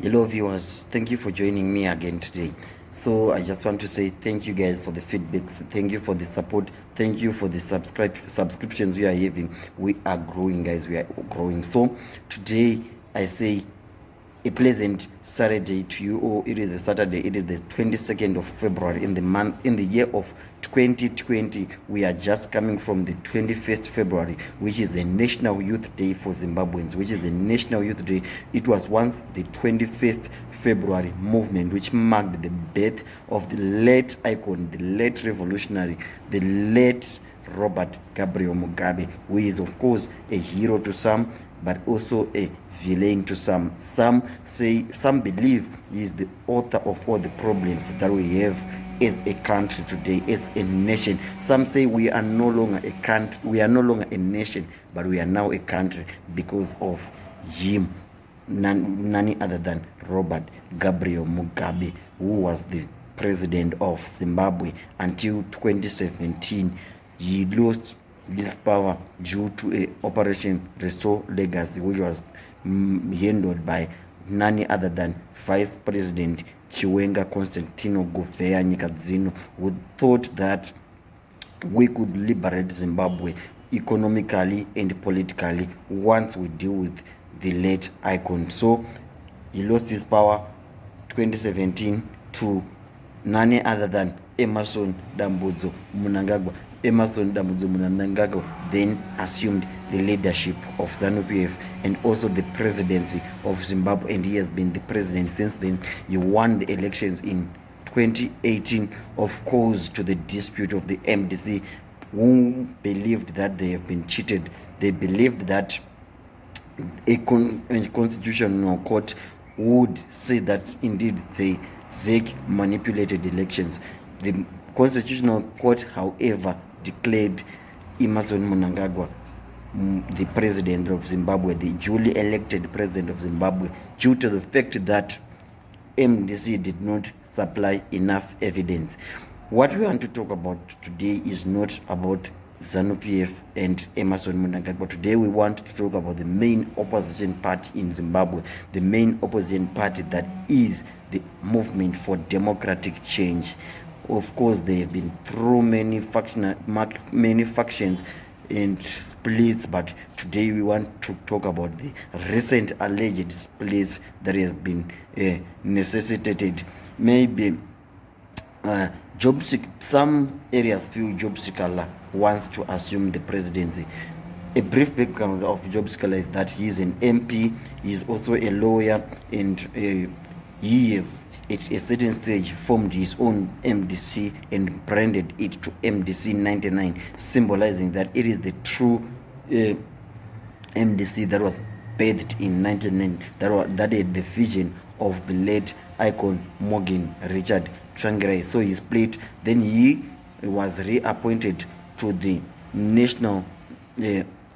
Hello viewers, thank you for joining me again today. So I just want to say thank you guys for the feedbacks, thank you for the support, thank you for the subscriptions we are having. We are growing, guys, we are growing. So today I say a pleasant Saturday to you, or it is a Saturday. It is the 22nd of February in the year of 2020. We are just coming from the 21st February, which is a National Youth Day for Zimbabweans, which is a National Youth Day. It was once the 21st February movement, which marked the birth of the late icon, the late revolutionary, the late Robert Gabriel Mugabe, who is of course a hero to some, but also a villain to some. Some believe he is the author of all the problems that we have as a country today, as a nation. Some say we are no longer a country, we are no longer a nation, but we are now a country because of him, none other than Robert Gabriel Mugabe, who was the president of Zimbabwe until 2017. He lost this power due to a Operation Restore Legacy, which was handled by none other than Vice President Chiwenga Constantino Gouveia Nyikadzino, who thought that we could liberate Zimbabwe economically and politically once we deal with the late icon. So he lost his power 2017 to none other than Emerson Dambudzo Mnangagwa. Emerson Dambudzo Mnangagwa then assumed the leadership of ZANU-PF and also the presidency of Zimbabwe, and he has been the president since then. He won the elections in 2018, of course, to the dispute of the MDC, who believed that they have been cheated. They believed that a constitutional court would say that indeed the ZEC manipulated elections. The Constitutional Court, however, declared Emmerson Mnangagwa the president of Zimbabwe, the duly elected president of Zimbabwe, due to the fact that MDC did not supply enough evidence. What we want to talk about today is not about ZANU-PF and Emmerson Mnangagwa. Today we want to talk about the main opposition party in Zimbabwe, the main opposition party that is the Movement for Democratic Change. Of course, they have been through many factions and splits, but today we want to talk about the recent alleged splits that has been necessitated. Maybe some areas feel Job Sikhala wants to assume the presidency. A brief background of Job Sikhala is that he is an MP, he is also a lawyer, and he has at a certain stage formed his own MDC and branded it to MDC 99, symbolizing that it is the true MDC that was bathed in 99, that had the vision of the late icon Morgan Richard Tsvangirai. So he split, then he was reappointed to the National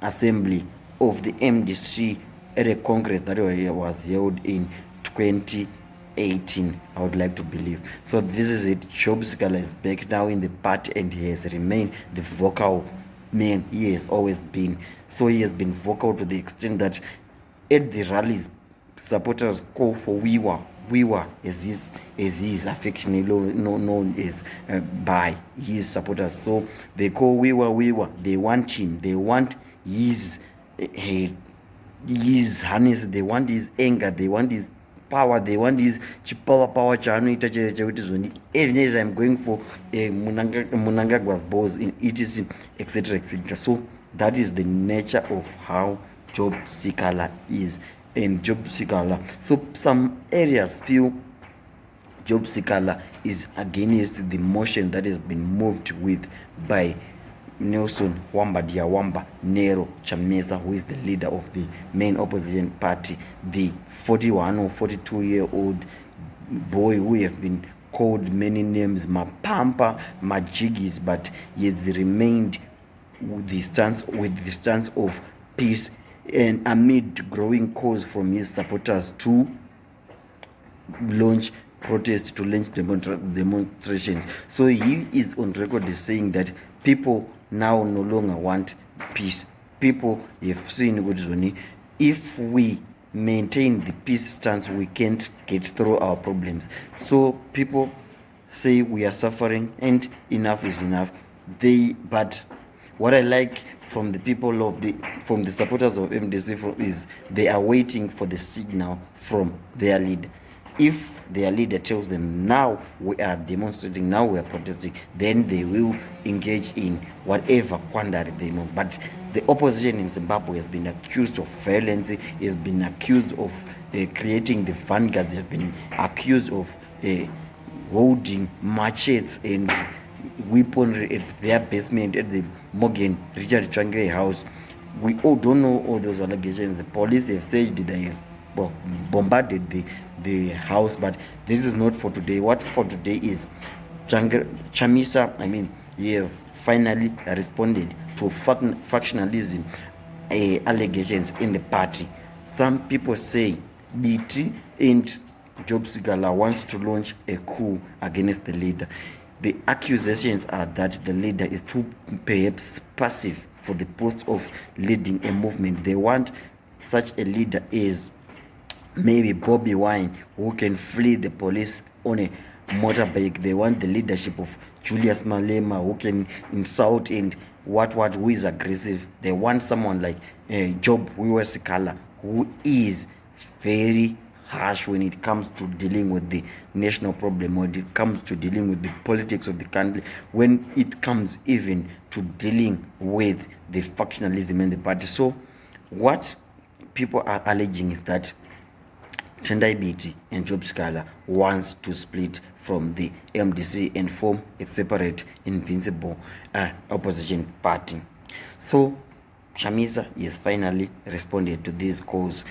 Assembly of the MDC at a congress that was held in 2018, I would like to believe. So this is it. Job Sikhala is back now in the party, and he has remained the vocal man he has always been. So he has been vocal to the extent that at the rallies, supporters call for Wiwa as he is affectionately known as by his supporters. So they call Wiwa. They want him. They want his harness. They want his anger. They want his power. They want his power chanoita chekuti zvoni everything I'm going for Mnangagwa's balls in etc, etc. So that is the nature of how Job Sikhala is. And Job Sikhala, so some areas feel Job Sikhala is against the motion that has been moved with by Nelson Wamba Nero Chamisa, who is the leader of the main opposition party, the 41 or 42-year-old boy who have been called many names, Mapampa, Majigis, but he has remained with the stance of peace, and amid growing calls from his supporters to launch protests, to launch demonstrations. So he is on record as saying that people now no longer want peace. People have seen if we maintain the peace stance, we can't get through our problems. So people say we are suffering and enough is enough. But what I like from the people from the supporters of MDC is they are waiting for the signal from their leader. If their leader tells them now we are demonstrating, now we are protesting, then they will engage in whatever quandary they want. But the opposition in Zimbabwe has been accused of violence, has been accused of creating the vanguards, has been accused of holding machetes and weaponry at their basement at the Morgan Richard Changre house. We all don't know all those allegations. The police have said they have bombarded the house, but this is not for today. What for today is Chamisa, he have finally responded to factionalism allegations in the party. Some people say Biti and Sikhala wants to launch a coup against the leader. The accusations are that the leader is too perhaps passive for the post of leading a movement. They want such a leader as maybe Bobby Wine, who can flee the police on a motorbike. They want the leadership of Julius Malema, who can insult and who is aggressive. They want someone like Job Sikhala, who is very harsh when it comes to dealing with the national problem, when it comes to dealing with the politics of the country, when it comes even to dealing with the factionalism in the party. So what people are alleging is that Biti and Job Sikhala wants to split from the MDC and form a separate, invincible opposition party. So Chamisa has finally responded to these calls.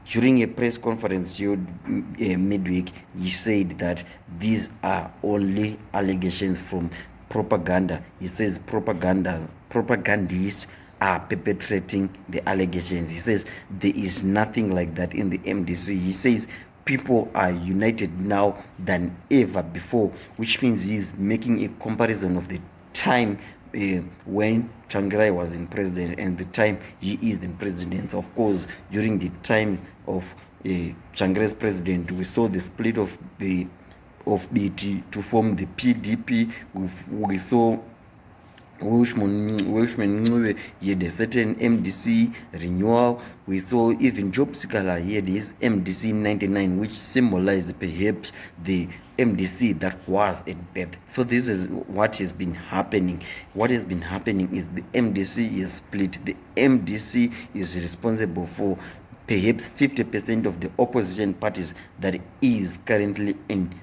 During a press conference held midweek, he said that these are only allegations from propaganda. He says propagandists are perpetrating the allegations. He says there is nothing like that in the MDC. He says people are united now than ever before, which means he's making a comparison of the time when Tsvangirai was in president and the time he is in president. Of course, during the time of Tsvangirai's president, we saw the split of Biti to form the PDP. We saw Welshman he had a certain MDC renewal. We saw even Job Sikhala he had his MDC 99, which symbolized perhaps the MDC that was at birth. So this is what has been happening. What has been happening is the MDC is split. The MDC is responsible for perhaps 50% of the opposition parties that is currently in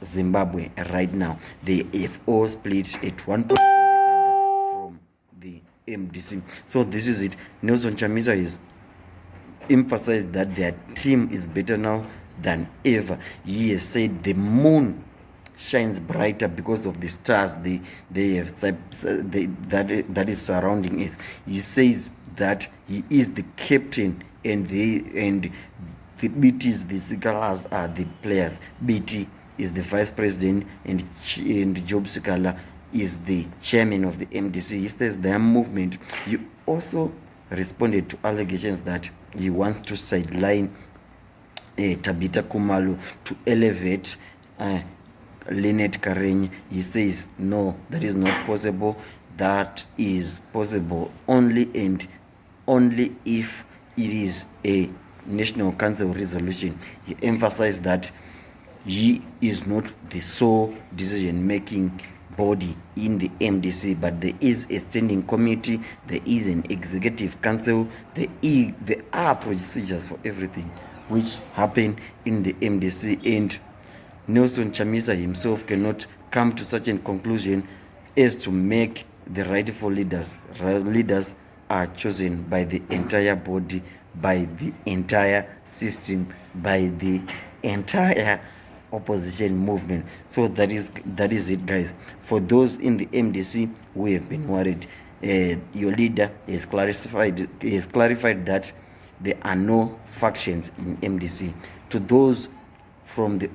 Zimbabwe right now. They have all split at one point from the MDC. So this is it. Nelson Chamisa is emphasized that their team is better now than ever. He has said the moon shines brighter because of the stars they have that is surrounding us. He says that he is the captain and the BTs, the Sikhalas are the players. BT is the vice president and Job Sikhala is the chairman of the MDC. He says their movement. He also responded to allegations that he wants to sideline Tabitha Kumalu to elevate Lynette Karenyi. He says no, that is not possible. That is possible only and only if it is a National Council resolution. He emphasized that he is not the sole decision-making body in the MDC, but there is a standing committee, there is an executive council, there are procedures for everything which happen in the MDC, and Nelson Chamisa himself cannot come to such a conclusion as to make the rightful leaders. Leaders are chosen by the entire body, by the entire system, by the entire opposition movement. So that is it, guys. For those in the MDC who have been worried, your leader has clarified that there are no factions in MDC. To those from the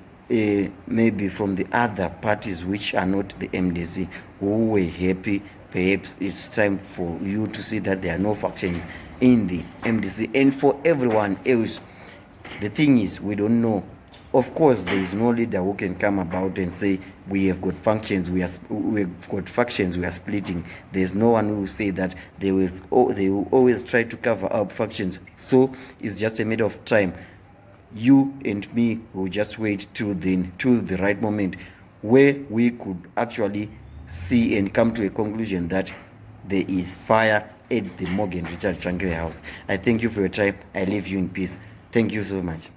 maybe from the other parties which are not the MDC who were happy, perhaps it's time for you to see that there are no factions in the MDC. And for everyone else, The thing is, we don't know. Of course, there is no leader who can come about and say we have got factions, we've got factions, we are splitting. There's no one who will say that. They will always try to cover up factions. So it's just a matter of time. You and me will just wait till the right moment where we could actually see and come to a conclusion that there is fire at the Morgan Richard Tranquil house. I thank you for your time. I leave you in peace. Thank you so much.